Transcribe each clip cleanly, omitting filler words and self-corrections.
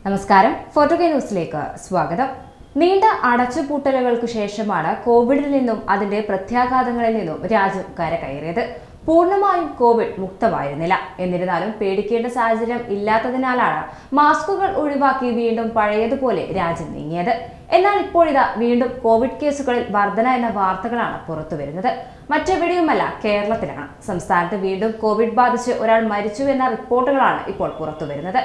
നമസ്കാരം, ഫോർട്ടുഗേ ന്യൂസിലേക്ക് സ്വാഗതം. നീണ്ട അടച്ചുപൂട്ടലുകൾക്ക് ശേഷമാണ് കോവിഡിൽ നിന്നും അതിന്റെ പ്രത്യാഘാതങ്ങളിൽ നിന്നും രാജ്യം കരകയറിയത്. പൂർണ്ണമായും കോവിഡ് മുക്തമായിരുന്നില്ല. എന്നിരുന്നാലും പേടിക്കേണ്ട സാഹചര്യം ഇല്ലാത്തതിനാലാണ് മാസ്കുകൾ ഒഴിവാക്കി വീണ്ടും പഴയതുപോലെ രാജ്യം നീങ്ങിയത്. എന്നാൽ ഇപ്പോഴിതാ വീണ്ടും കോവിഡ് കേസുകളിൽ വർധന എന്ന വാർത്തകളാണ് പുറത്തുവരുന്നത്. മറ്റെവിടെയുമല്ല, കേരളത്തിലാണ്. സംസ്ഥാനത്ത് വീണ്ടും കോവിഡ് ബാധിച്ച് ഒരാൾ മരിച്ചു എന്ന റിപ്പോർട്ടുകളാണ് ഇപ്പോൾ പുറത്തുവരുന്നത്.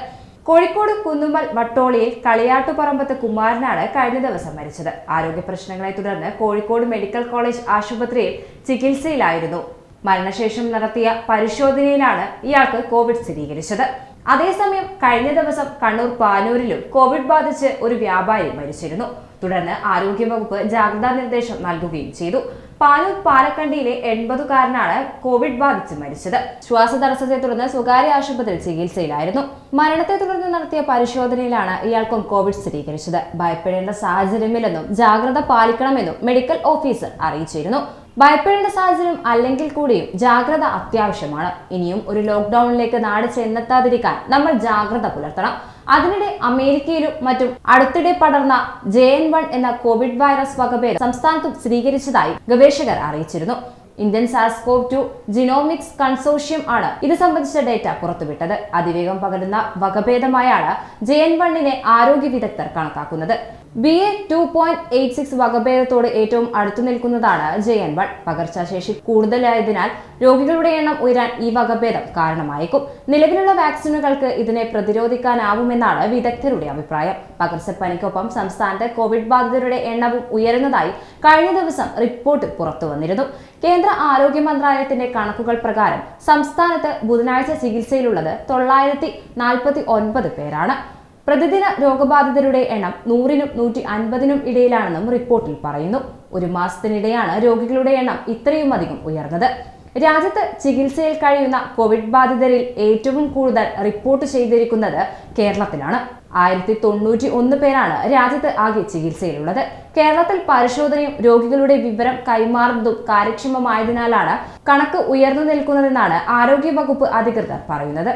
കോഴിക്കോട് കുന്നുമ്മൽ വട്ടോളിയിൽ കളിയാട്ടുപറമ്പത്ത് കുമാരനാണ് കഴിഞ്ഞ ദിവസം മരിച്ചത്. ആരോഗ്യ പ്രശ്നങ്ങളെ തുടർന്ന് കോഴിക്കോട് മെഡിക്കൽ കോളേജ് ആശുപത്രിയിൽ ചികിത്സയിലായിരുന്നു. മരണശേഷം നടത്തിയ പരിശോധനയിലാണ് ഇയാൾക്ക് കോവിഡ് സ്ഥിരീകരിച്ചത്. അതേസമയം കഴിഞ്ഞ ദിവസം കണ്ണൂർ പാനൂരിലും കോവിഡ് ബാധിച്ച് ഒരു വ്യാപാരി മരിച്ചിരുന്നു. തുടർന്ന് ആരോഗ്യവകുപ്പ് ജാഗ്രതാ നിർദ്ദേശം നൽകുകയും ചെയ്തു. പാനൂർ പാലക്കണ്ടിയിലെ 80-കാരനാണ് കോവിഡ് ബാധിച്ച് മരിച്ചത്. ശ്വാസതടസ്സത്തെ തുടർന്ന് സ്വകാര്യ ആശുപത്രിയിൽ ചികിത്സയിലായിരുന്നു. മരണത്തെ തുടർന്ന് നടത്തിയ പരിശോധനയിലാണ് ഇയാൾക്കും കോവിഡ് സ്ഥിരീകരിച്ചത്. ഭയപ്പെടേണ്ട സാഹചര്യമില്ലെന്നും ജാഗ്രത പാലിക്കണമെന്നും മെഡിക്കൽ ഓഫീസർ അറിയിച്ചിരുന്നു. ഭയപ്പെടേണ്ട സാഹചര്യം അല്ലെങ്കിൽ കൂടിയും ജാഗ്രത അത്യാവശ്യമാണ്. ഇനിയും ഒരു ലോക്ക്ഡൌണിലേക്ക് നാട് ചെന്നെത്താതിരിക്കാൻ നമ്മൾ ജാഗ്രത പുലർത്തണം. അതിനിടെ അമേരിക്കയിലും മറ്റും അടുത്തിടെ പടർന്ന JN1 എന്ന കോവിഡ് വൈറസ് വകഭേദം സംസ്ഥാനത്തും സ്ഥിരീകരിച്ചതായി ഗവേഷകർ അറിയിച്ചിരുന്നു. ഇന്ത്യൻ SARS-CoV-2 ജിനോമിക്സ് കൺസോർഷ്യം ആണ് ഇത് സംബന്ധിച്ച ഡേറ്റ പുറത്തുവിട്ടത്. അതിവേഗം പകരുന്ന വകഭേദമായാണ് JN1-നെ ആരോഗ്യ വിദഗ്ധർ കണക്കാക്കുന്നത്. BA.2.86 വകഭേദത്തോട് ഏറ്റവും അടുത്തു നിൽക്കുന്നതാണ് JN1. പകർച്ചാശേഷി കൂടുതലായതിനാൽ രോഗികളുടെ എണ്ണം ഉയരാൻ ഈ വകഭേദം കാരണമായേക്കും. നിലവിലുള്ള വാക്സിനുകൾക്ക് ഇതിനെ പ്രതിരോധിക്കാനാവുമെന്നാണ് വിദഗ്ധരുടെ അഭിപ്രായം. പകർച്ചപ്പനിക്കൊപ്പം സംസ്ഥാനത്ത് കോവിഡ് ബാധിതരുടെ എണ്ണവും ഉയരുന്നതായി കഴിഞ്ഞ ദിവസം റിപ്പോർട്ട് പുറത്തു വന്നിരുന്നു. കേന്ദ്ര ആരോഗ്യ മന്ത്രാലയത്തിന്റെ കണക്കുകൾ പ്രകാരം സംസ്ഥാനത്ത് ബുധനാഴ്ച ചികിത്സയിലുള്ളത് 949 പേരാണ്. പ്രതിദിന രോഗബാധിതരുടെ എണ്ണം 100-നും 150-നും ഇടയിലാണെന്നും റിപ്പോർട്ടിൽ പറയുന്നു. ഒരു മാസത്തിനിടെയാണ് രോഗികളുടെ എണ്ണം ഇത്രയും അധികം ഉയർന്നത്. രാജ്യത്ത് ചികിത്സയിൽ കഴിയുന്ന കോവിഡ് ബാധിതരിൽ ഏറ്റവും കൂടുതൽ റിപ്പോർട്ട് ചെയ്തിരിക്കുന്നത് കേരളത്തിലാണ്. 1091 പേരാണ് രാജ്യത്ത് ആകെ ചികിത്സയിലുള്ളത്. കേരളത്തിൽ പരിശോധനയും രോഗികളുടെ വിവരം കൈമാറുന്നതും കാര്യക്ഷമമായതിനാലാണ് കണക്ക് ഉയർന്നു നിൽക്കുന്നതെന്നാണ് ആരോഗ്യവകുപ്പ് അധികൃതർ പറയുന്നത്.